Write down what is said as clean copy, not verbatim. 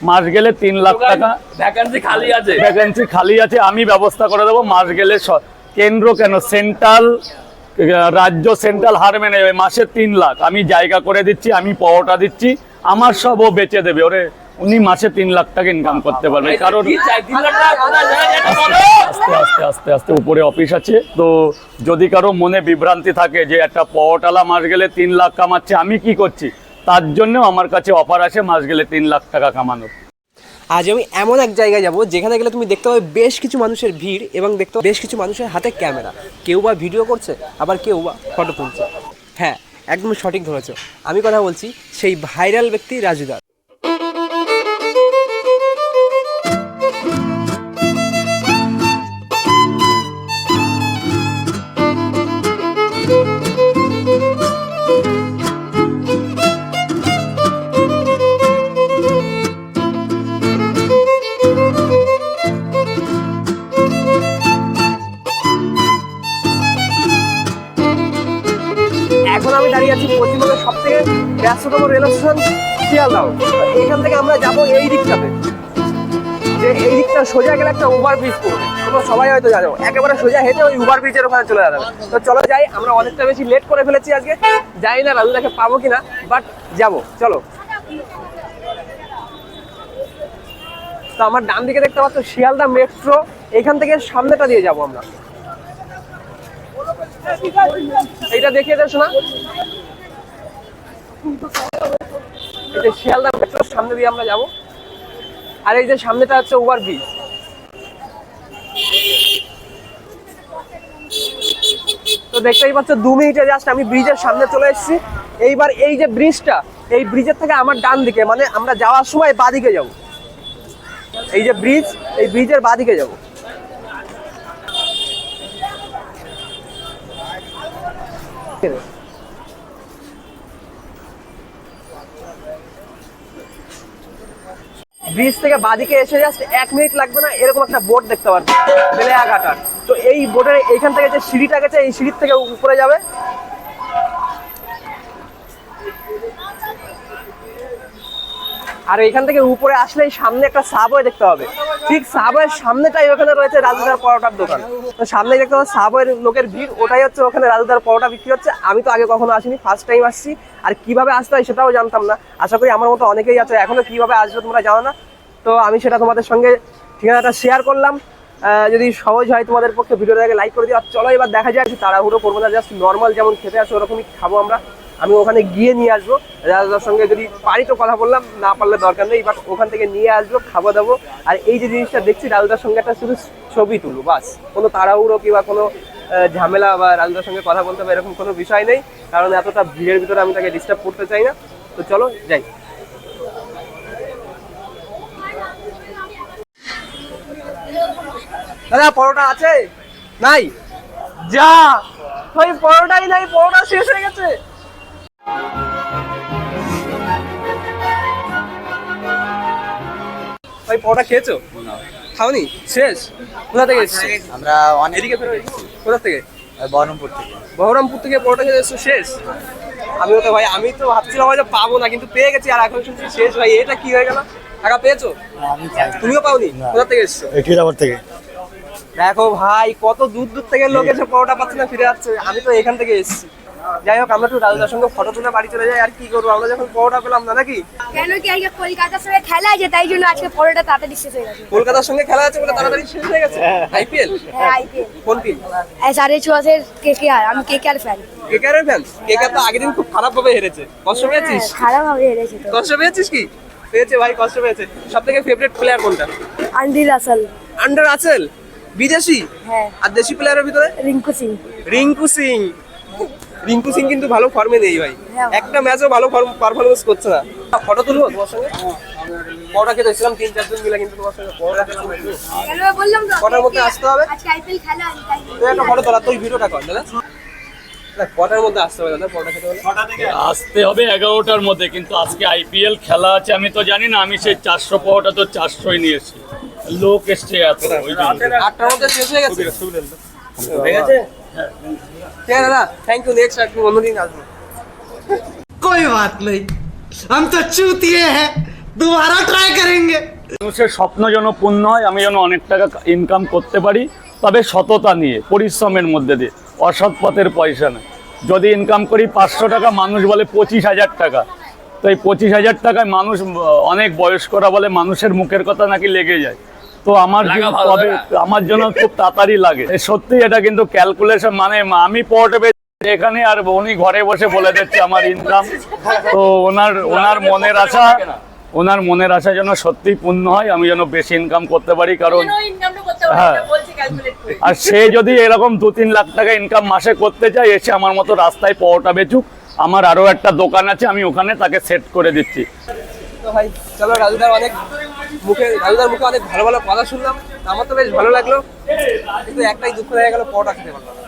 মাস গেলে 3 লাখ টাকা ভ্যাকেন্সি খালি আছে, আমি ব্যবস্থা করে দেবো। মাস গেলে কেন্দ্র কেন, সেন্ট্রাল রাজ্য সেন্ট্রাল হার মেনে যাবে। মাসে 3 লাখ আমি জায়গা করে দিচ্ছি, আমি পাওয়াটা দিচ্ছি, আমার সব ও বেচে দেবে। ওরে উনি মাসে 3 লাখ টাকা ইনকাম করতে পারবে। কারণ আস্তে আস্তে আস্তে আস্তে উপরে অফিস আছে। তো যদি কারো মনে বিভ্রান্তি থাকে যে একটা পাওয়াটালা মাস গেলে 3 লাখ কামাচ্ছে, আমি কি করছি, তার জন্য আমার কাছে অফার আছে মাস গেলে 3 লাখ টাকা কামানোর। আজ আমি এমন এক জায়গায় যাব যেখানে গেলে তুমি দেখতে পাবে বেশ কিছু মানুষের ভিড় এবং দেখতে পাবে বেশ কিছু মানুষের হাতে ক্যামেরা, কেউ বা ভিডিও করছে, আবার কেউ বা ফটো তুলছে। হ্যাঁ, একদম সঠিক ধরেছো, আমি কথা বলছি সেই ভাইরাল ব্যক্তি রাজুদা। এখন আমি দাঁড়িয়ে আছি পশ্চিমবঙ্গের সব থেকে ব্যস্ততম রেল স্টেশন শিয়ালদাহ। এখান থেকে আমরা যাব এই দিকটাতে, যে এই দিকটা সোজা গেলে একটা ওভার ব্রিজ পড়বে, তোমরা সবাই হয়তো জানো। একেবারে সোজা হেঁটে ওই ওভার ব্রিজের ওখানে চলে যাবে। তো চলো যাই, আমরা অনেকটা বেশি লেট করে ফেলেছি আজকে, জানি না রাজুদাকে পাবো কিনা, বাট যাবো, চলো। তো আমার ডান দিকে দেখতে পাচ্ছ শিয়ালদা মেট্রো, এখান থেকে সামনেটা দিয়ে যাবো আমরা। এইটা দেখিয়ে দেশ না, এই যে শিয়ালদা মেট্রোর সামনে দিয়ে আমরা যাব। আর এই যে সামনেটা হচ্ছে ওভার ব্রিজ। তো দেখতেই পাচ্ছ 2 মিনিটে জাস্ট আমি ব্রিজের সামনে চলে এসেছি। এইবার এই যে ব্রিজটা, এই ব্রিজের থেকে আমার ডান দিকে, মানে আমরা যাওয়ার সময় বাঁদিকে যাব। এই যে ব্রিজ, এই ব্রিজের বাঁদিকে যাব। ব্রিজ থেকে বাঁদিকে এসে জাস্ট 1 মিনিট লাগবে না, এরকম একটা বোর্ড দেখতে পারবে বেলেঘাটার। তো এই বোর্ডের এইখান থেকে যে সিঁড়িটা গেছে, এই সিঁড়ির থেকে উপরে যাবে। আর এইখান থেকে উপরে আসলেই সামনে একটা সাবওয়ে দেখতে হবে। ঠিক সাবওয়ের সামনেটাই ওখানে রয়েছে রাজুদার পরোটার দোকান। তো সামনেই দেখতে পাবো সাবওয়ের লোকের ভিড়, ওটাই হচ্ছে ওখানে রাজুদার পরোটা বিক্রি হচ্ছে। আমি তো আগে কখনো আসিনি, ফার্স্ট টাইম আসছি। আর কিভাবে আসতে হয় সেটাও জানতাম না। আশা করি আমার মতো অনেকেই আছে এখনো কিভাবে আসবে তোমরা জানো না। তো আমি সেটা তোমাদের সঙ্গে ঠিকানাটা শেয়ার করলাম। যদি সহজ হয় তোমাদের পক্ষে, ভিডিওটাকে লাইক করে দিও। আর চলো এবার দেখা যায়, তাড়াহুড়ো করবো না, জাস্ট নর্মাল যেমন খেতে আসো ওরকমই খাবো আমরা। আমি ওখানে গিয়ে নিয়ে আসবো, রাজুদার সঙ্গে যদি পারি তো কথা বললাম, না পারলে দরকার নেই, বাট ওখান থেকে নিয়ে আসবো, খাবো দাবো। আর এই যে জিনিসটা দেখছি, রাজুদার সঙ্গে একটা শুধু ছবি তুলবো বাস, কোনো তাড়াহুড়ো কিংবা কোনো ঝামেলা বা রাজুদার সঙ্গে কথা বলতে হবে এরকম কোনো বিষয় নেই, কারণ এতটা ভিড়ের ভিতরে আমি তাকে ডিস্টার্ব করতে চাই না। তো চলো যাই। দাদা পরোটা আছে? নাই? যা ভাই, পরোটাই নাই, পরোটা শেষ হয়ে গেছে। ভাই পরোটা খেয়েছো? খাওনি? শেষ? কোথা থেকে এসেছো? আমরা এদিকে ফেরো। কোথা থেকে? বহরমপুর থেকে। বহরমপুর থেকে পরোটা খেয়ে এসেছো, শেষ? আমিও তো ভাই, আমি তো ভাবছিলাম হয়তো পাবো না, কিন্তু পেয়ে গেছি। আর এখন শুনছি শেষ। ভাই এটা কি হয়ে গেল? টাকা পেয়েছো? তুমিও পাওনি? কোথা থেকে এসেছো? একটিরাবাদ থেকে। দেখো ভাই, কত দূর দূর থেকে লোক এসে পরোটা পাচ্ছে না, ফিরে যাচ্ছে। আমি তো এখান থেকে এসেছি। যাই হোক, আমরা একটু রাজুদার সঙ্গে ফটো তুলে বাড়ি চলে যাই। আর কি করবো, আমরা যখন পরোটা পেলাম না, নাকি? কেন কি আজকে কলকাতার সঙ্গে খেলা আছে, তাই জন্য আজকে পরোটা তাড়াতাড়ি শেষ হয়ে গেছে। কলকাতার সঙ্গে খেলা আছে বলে তাড়াতাড়ি শেষ হয়ে গেছে। আইপিএল? হ্যাঁ, আইপিএল। কোন টিম? SRH KKR। আমি KKR ফ্যান। কেকেআর এর ফ্যান? কেকেআর তো আগের দিন খুব খারাপ ভাবে হেরেছে, কষ্ট পেয়েছিস? খারাপ ভাবে হেরেছে তো। কষ্ট পেয়েছিস কি? পেয়েছে ভাই, কষ্ট পেয়েছে। সব থেকে ফেভারিট প্লেয়ার কোনটা? Andy Russell. Andre Russell? বিদেশি? হ্যাঁ। আর দেশি প্লেয়ারের ভিতরে? রিঙ্কু সিং। রিঙ্কু সিং। রিঙ্কু সিং কিন্তু ভালো ফর্মে নেই ভাই, একটা ম্যাচও ভালো পারফরমেন্স করছে না। ফটো তুলবো তোমার সঙ্গে? পরোটা খেতে এসেছিলাম 3-4 জন মিলে, কিন্তু তোমার সঙ্গে পরোটা খেলাম না। কেন বললাম তো, কটার মধ্যে আসতে হবে? আজকে আইপিএল খেলা আছে তাই। তুই একটা ফটো তোলা, তুই ভিডিওটা কর দাদা। কটার মধ্যে আসতে হবে দাদা পরোটা খেতে হলে? আসতে হবে 11টার মধ্যে, কিন্তু আজকে IPL খেলা আছে, আমি তো জানি না। আমি সেই 400 পাওয়াটা তো 400ই নিয়েছি, লোক এসছে এত, ওই জন্য। 8টার মধ্যে শেষ হয়ে গেছে? হয়ে গেছে? ঠিক আছে দাদা, থ্যাংক ইউ। নেক্সট একটু অন্যদিন আসবো। कोई बात नहीं, हम तो चूतिए हैं, दोबारा ट्राई करेंगे। মানুষের স্বপ্ন যেন পূর্ণ হয়, আমি যেন অনেক টাকা ইনকাম করতে পারি, তবে সততা নিয়ে, পরিশ্রমের মধ্যে দিয়ে, অসৎ পথের পয়সা নেই। যদি ইনকাম করি 500 টাকা, মানুষ বলে 25,000 টাকা, তো এই 25,000 টাকায় মানুষ, অনেক বয়স্করা বলে মানুষের মুখের কথা নাকি লেগে যায়, তো তবে আমার জন্য খুব তাড়াতাড়ি লাগে। সত্যি এটা কিন্তু ক্যালকুলেশন, মানে আমি পড়ে এখানে আর উনি ঘরে বসে বলে দিচ্ছে আমার ইনকাম। তো ওনার মনের আশা যেন সত্যি পূর্ণ হয়, আমি যেন বেশি ইনকাম করতে পারি, কারণ হ্যাঁ, আর সে যদি এরকম 2-3 লাখ টাকা ইনকাম মাসে করতে চায়, এসে আমার মতো রাস্তায় পরোটা বেচুক। আমার আরো একটা দোকান আছে, আমি ওখানে তাকে সেট করে দিচ্ছি। তো ভাই চলো, রাজুদার মুখে অনেক ভালো ভালো কথা শুনলাম, আমার তো বেশ ভালো লাগলো, কিন্তু একটাই দুঃখ হয়ে গেল, পরোটা খেতে পারলাম না।